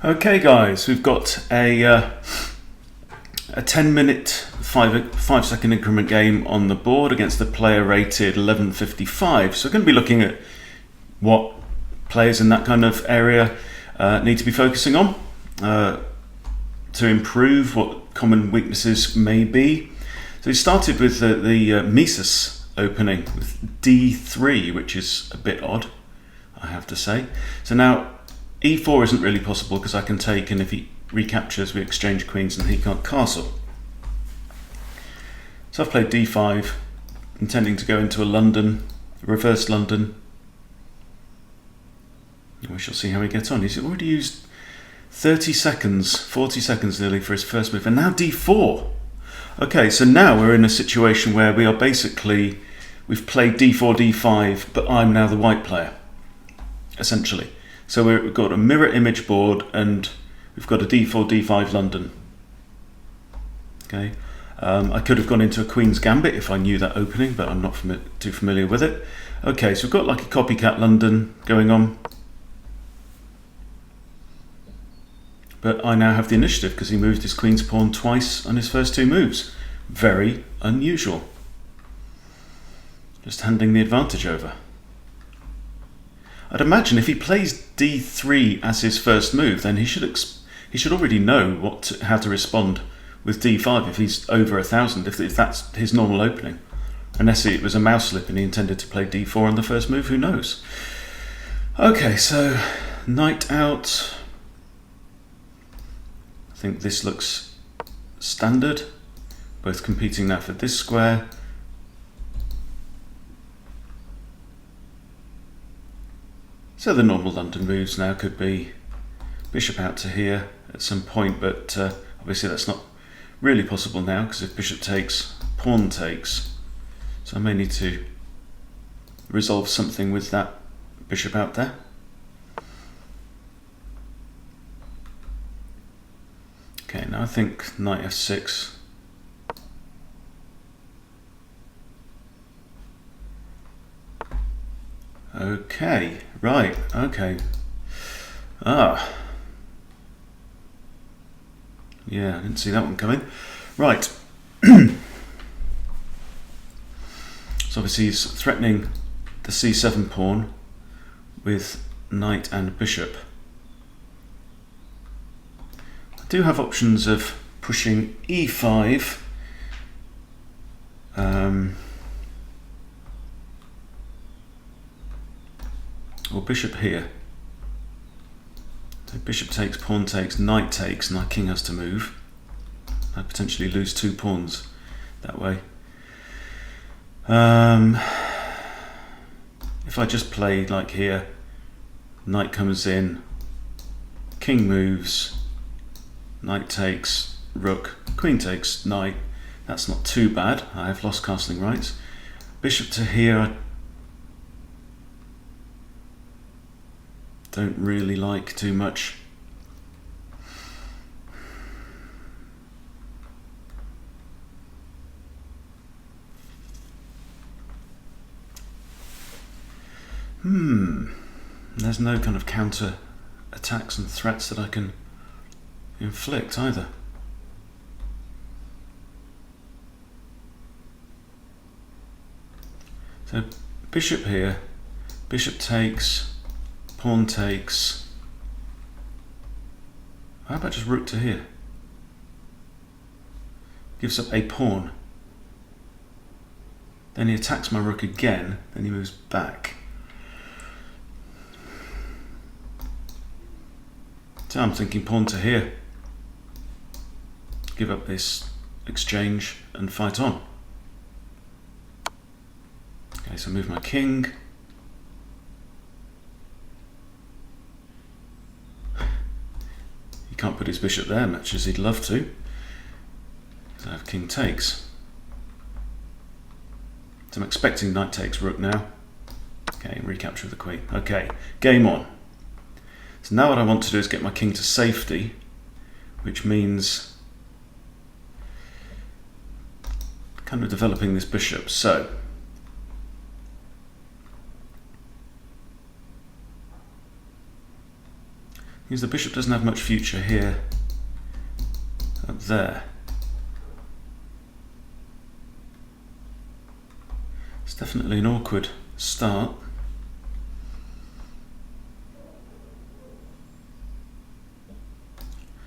Okay, guys, we've got a 10-minute, 5-second increment game on the board against a player rated 1155. So we're going to be looking at what players in that kind of area need to be focusing on to improve, what common weaknesses may be. So we started with the Mises opening with D3, which is a bit odd, I have to say. So now E4 isn't really possible because I can take, and if he recaptures, we exchange queens and he can't castle. So I've played D5, intending to go into a London, reverse London. We shall see how we get on. He's already used 30 seconds, 40 seconds nearly for his first move, and now D4. Okay, so now we're in a situation where we are basically, we've played D4, D5, but I'm now the white player, essentially. So we've got a mirror image board and we've got a D4, D5 London. Okay, I could have gone into a Queen's Gambit if I knew that opening, but I'm not too familiar with it. Okay, so we've got like a copycat London going on. But I now have the initiative because he moved his Queen's pawn twice on his first two moves. Very unusual. Just handing the advantage over. I'd imagine if he plays D3 as his first move, then he should already know how to respond with D5 if he's over 1,000, if that's his normal opening. Unless it was a mouse slip and he intended to play D4 on the first move, who knows? Okay, so knight out. I think this looks standard. Both competing now for this square. So the normal London moves now could be bishop out to here at some point, but obviously that's not really possible now because if bishop takes, pawn takes. So I may need to resolve something with that bishop out there. Okay, now I think knight f6. Okay, right, okay. Yeah, I didn't see that one coming. Right. So obviously he's threatening the c7 pawn with knight and bishop. I do have options of pushing e5. Or bishop here. So bishop takes, pawn takes, knight takes, and our king has to move. I potentially lose two pawns that way. If I just play like here, knight comes in, king moves, knight takes, rook, queen takes, knight. That's not too bad. I have lost castling rights. Bishop to here, I don't really like too much. There's no kind of counter attacks and threats that I can inflict either. So bishop here, bishop takes, pawn takes. How about just rook to here? Gives up a pawn. Then he attacks my rook again, then he moves back. So I'm thinking pawn to here. Give up this exchange and fight on. Okay, so move my king. He can't put his bishop there much as he'd love to. So I have king takes. So I'm expecting knight takes rook now. Okay, recapture of the queen. Okay, game on. So now what I want to do is get my king to safety, which means kind of developing this bishop. So Because the bishop doesn't have much future here, up there. It's definitely an awkward start.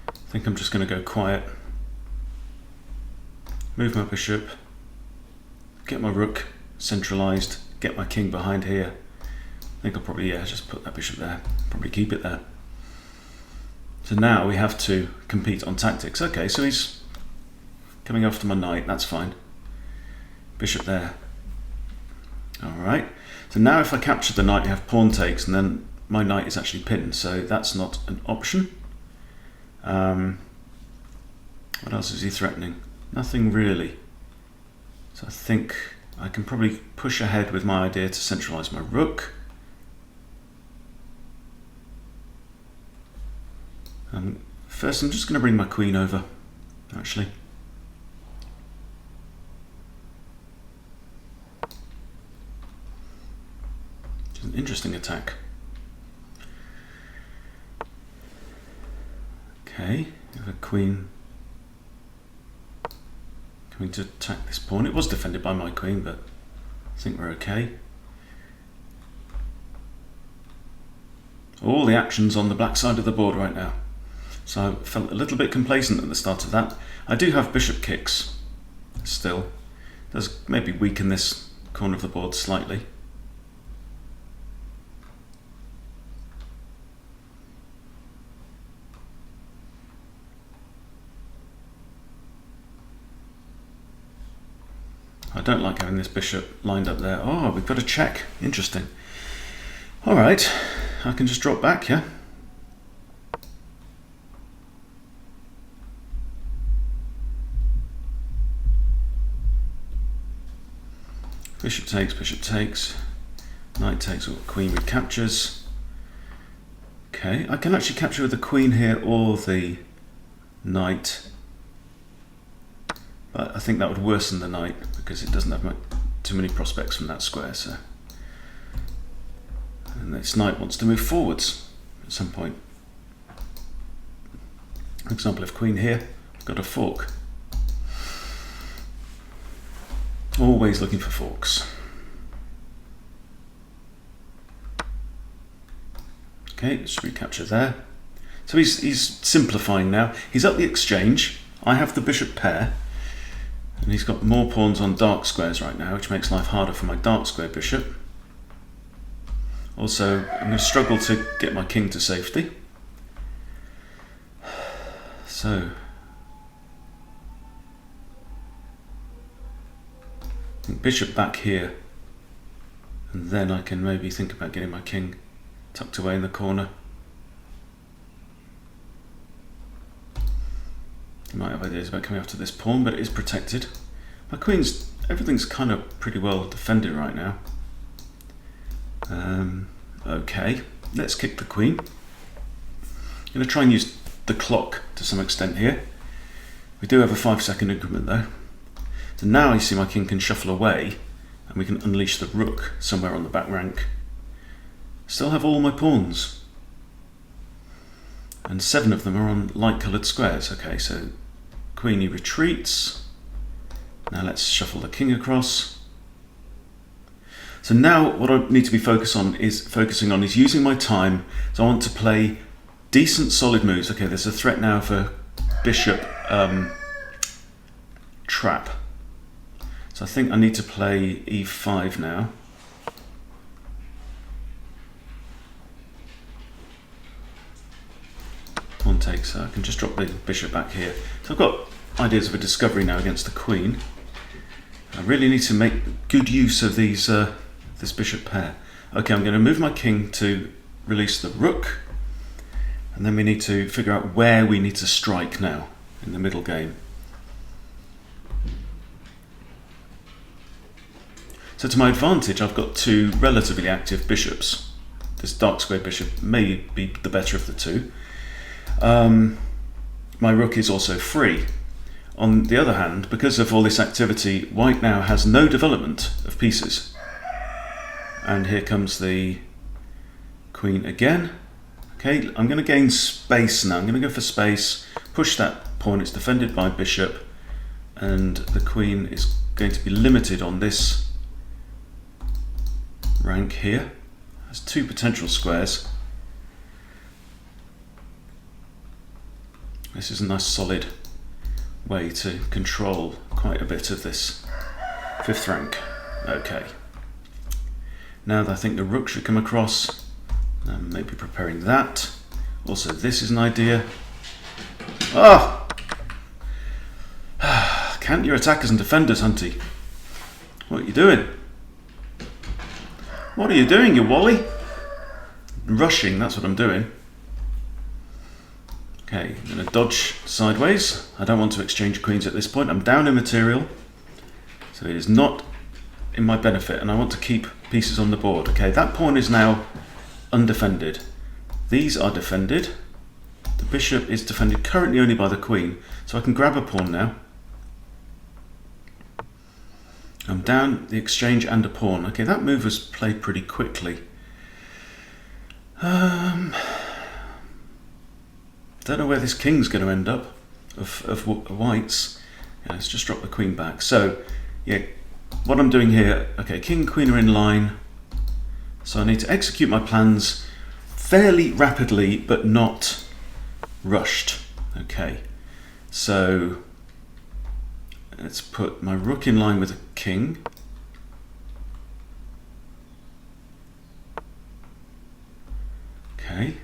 I think I'm just going to go quiet. Move my bishop, get my rook centralised, get my king behind here. I think I'll probably, just put that bishop there, probably keep it there. So now we have to compete on tactics. Okay, so he's coming after my knight, that's fine. Bishop there. Alright, so now if I capture the knight, we have pawn takes, and then my knight is actually pinned, so that's not an option. What else is he threatening? Nothing really. So I think I can probably push ahead with my idea to centralise my rook. First I'm just going to bring my queen over, actually. It's an interesting attack. Okay, we have a queen coming to attack this pawn. It was defended by my queen, but I think we're okay. All the action's on the black side of the board right now. So I felt a little bit complacent at the start of that. I do have bishop kicks still. Does maybe weaken this corner of the board slightly. I don't like having this bishop lined up there. Oh, we've got a check. Interesting. All right, I can just drop back, yeah? Bishop takes, knight takes, or queen recaptures. Okay, I can actually capture with the queen here or the knight. But I think that would worsen the knight because it doesn't have too many prospects from that square. So, and this knight wants to move forwards at some point. For example, if queen here, I've got a fork. Always looking for forks. Okay, let's recapture there. So he's simplifying now. He's up the exchange. I have the bishop pair. And he's got more pawns on dark squares right now, which makes life harder for my dark square bishop. Also, I'm going to struggle to get my king to safety. So, bishop back here, and then I can maybe think about getting my king tucked away in the corner. He might have ideas about coming after this pawn, but it is protected. My queen's, everything's kind of pretty well defended right now. Okay, let's kick the queen. I'm going to try and use the clock to some extent here. We do have a 5-second increment though. So now you see my king can shuffle away and we can unleash the rook somewhere on the back rank. Still have all my pawns. And 7 of them are on light coloured squares. Okay, so queenie retreats. Now let's shuffle the king across. So now what I need to be focusing on is using my time. So I want to play decent solid moves. Okay, there's a threat now for bishop trap. So I think I need to play e5 now. Pawn takes, so I can just drop the bishop back here. So I've got ideas of a discovery now against the queen. I really need to make good use of these this bishop pair. Okay, I'm going to move my king to release the rook, and then we need to figure out where we need to strike now in the middle game. So to my advantage, I've got 2 relatively active bishops. This dark square bishop may be the better of the 2. My rook is also free. On the other hand, because of all this activity, white now has no development of pieces. And here comes the queen again. Okay, I'm going to gain space now. I'm going to go for space, push that pawn. It's defended by bishop, and the queen is going to be limited on this rank here. There's two potential squares. This is a nice solid way to control quite a bit of this 5th rank. Okay. Now I think the rook should come across. Maybe preparing that. Also, this is an idea. Ah! Count your attackers and defenders, Hunty. What are you doing? What are you doing, you wally? Rushing, that's what I'm doing. Okay, I'm going to dodge sideways. I don't want to exchange queens at this point. I'm down in material, so it is not in my benefit, and I want to keep pieces on the board. Okay, that pawn is now undefended. These are defended. The bishop is defended currently only by the queen, so I can grab a pawn now. I'm down the exchange and a pawn. Okay, that move was played pretty quickly. Don't know where this king's going to end up of whites. Yeah, let's just drop the queen back. So, yeah, what I'm doing here, okay, king and queen are in line. So I need to execute my plans fairly rapidly, but not rushed. Okay, so let's put my rook in line with a king. Okay.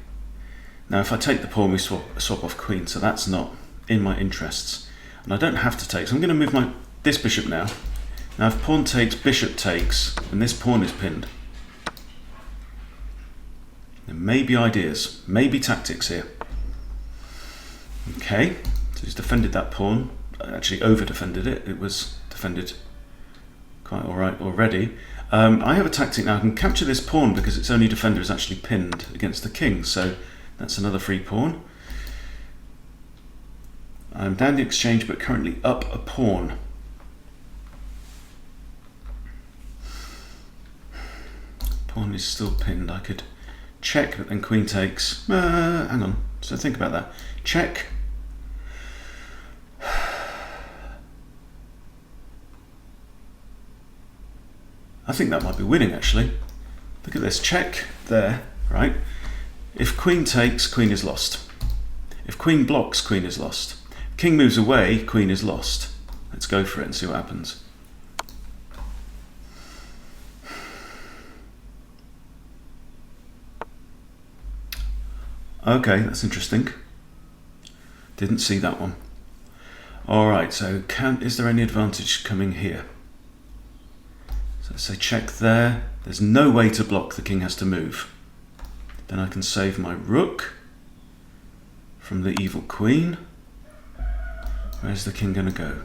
Now if I take the pawn, we swap off queen, so that's not in my interests. And I don't have to take, so I'm going to move this bishop now. Now if pawn takes, bishop takes, and this pawn is pinned. There may be ideas, maybe tactics here. Okay, so he's defended that pawn. Actually over-defended it. It was defended quite alright already. I have a tactic now. I can capture this pawn because its only defender is actually pinned against the king, so that's another free pawn. I'm down the exchange but currently up a pawn. Pawn is still pinned. I could check, but then queen takes. Hang on, so think about that. Check. I think that might be winning, actually. Look at this, check there, right? If queen takes, queen is lost. If queen blocks, queen is lost. King moves away, queen is lost. Let's go for it and see what happens. Okay, that's interesting. Didn't see that one. Alright, so is there any advantage coming here? So say check there. There's no way to block, the king has to move. Then I can save my rook from the evil queen. Where's the king going to go?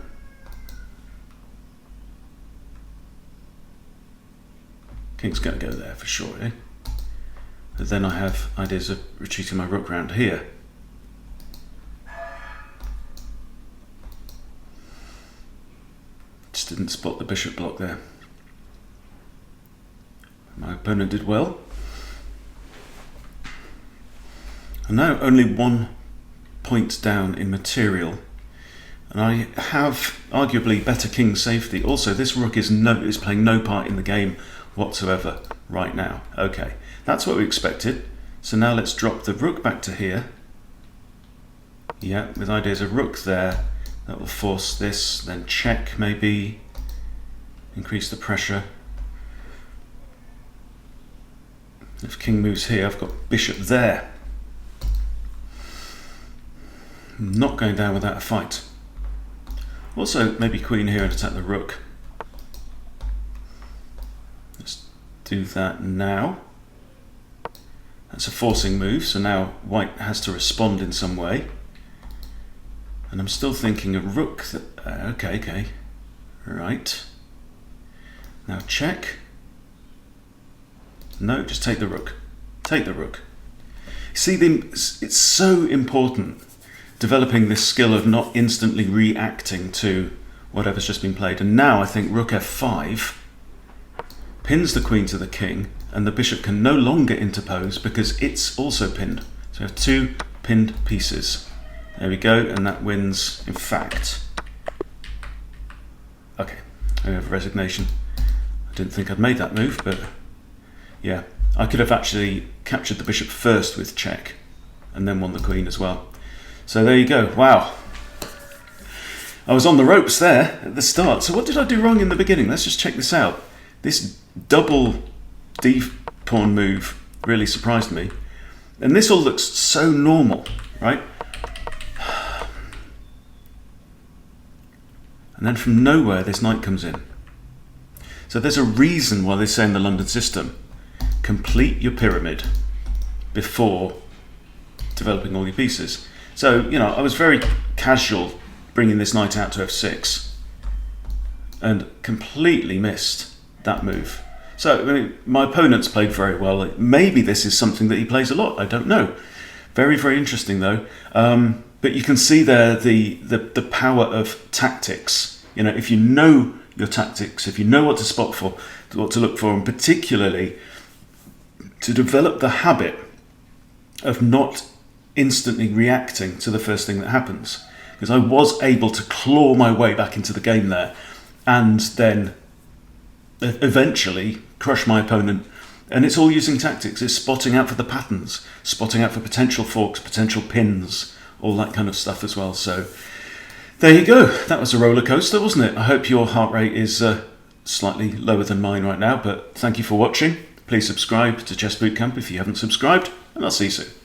King's going to go there for sure, eh? But then I have ideas of retreating my rook round here. Just didn't spot the bishop block there. My opponent did well. And now only 1 point down in material. And I have arguably better king safety. Also, this rook is playing no part in the game whatsoever right now. Okay, that's what we expected. So now let's drop the rook back to here. Yeah, with ideas of rook there. That will force this, then check maybe. Increase the pressure. If king moves here, I've got bishop there. I'm not going down without a fight. Also, maybe queen here and attack the rook. Let's do that now. That's a forcing move, so now white has to respond in some way. And I'm still thinking a rook that... okay. Right. Now check. No, just take the rook. Take the rook. See, it's so important developing this skill of not instantly reacting to whatever's just been played. And now I think rook f5 pins the queen to the king, and the bishop can no longer interpose because it's also pinned. So we have 2 pinned pieces. There we go, and that wins, in fact. Okay, we have resignation. I didn't think I'd made that move, but yeah. I could have actually captured the bishop first with check, and then won the queen as well. So there you go, wow. I was on the ropes there at the start. So what did I do wrong in the beginning? Let's just check this out. This double d-pawn move really surprised me. And this all looks so normal, right? And then from nowhere, this knight comes in. So there's a reason why they say in the London system, complete your pyramid before developing all your pieces. So, you know, I was very casual bringing this knight out to f6 and completely missed that move. So, I mean, my opponent's played very well. Maybe this is something that he plays a lot. I don't know. Very, very interesting, though. But you can see there the power of tactics. You know, if you know your tactics, if you know what to spot for, what to look for, and particularly to develop the habit of not instantly reacting to the first thing that happens. Because I was able to claw my way back into the game there and then eventually crush my opponent. And it's all using tactics. It's spotting out for the patterns, spotting out for potential forks, potential pins, all that kind of stuff as well. So there you go. That was a roller coaster, wasn't it? I hope your heart rate is slightly lower than mine right now, but thank you for watching. Please subscribe to Chess Bootcamp if you haven't subscribed, and I'll see you soon.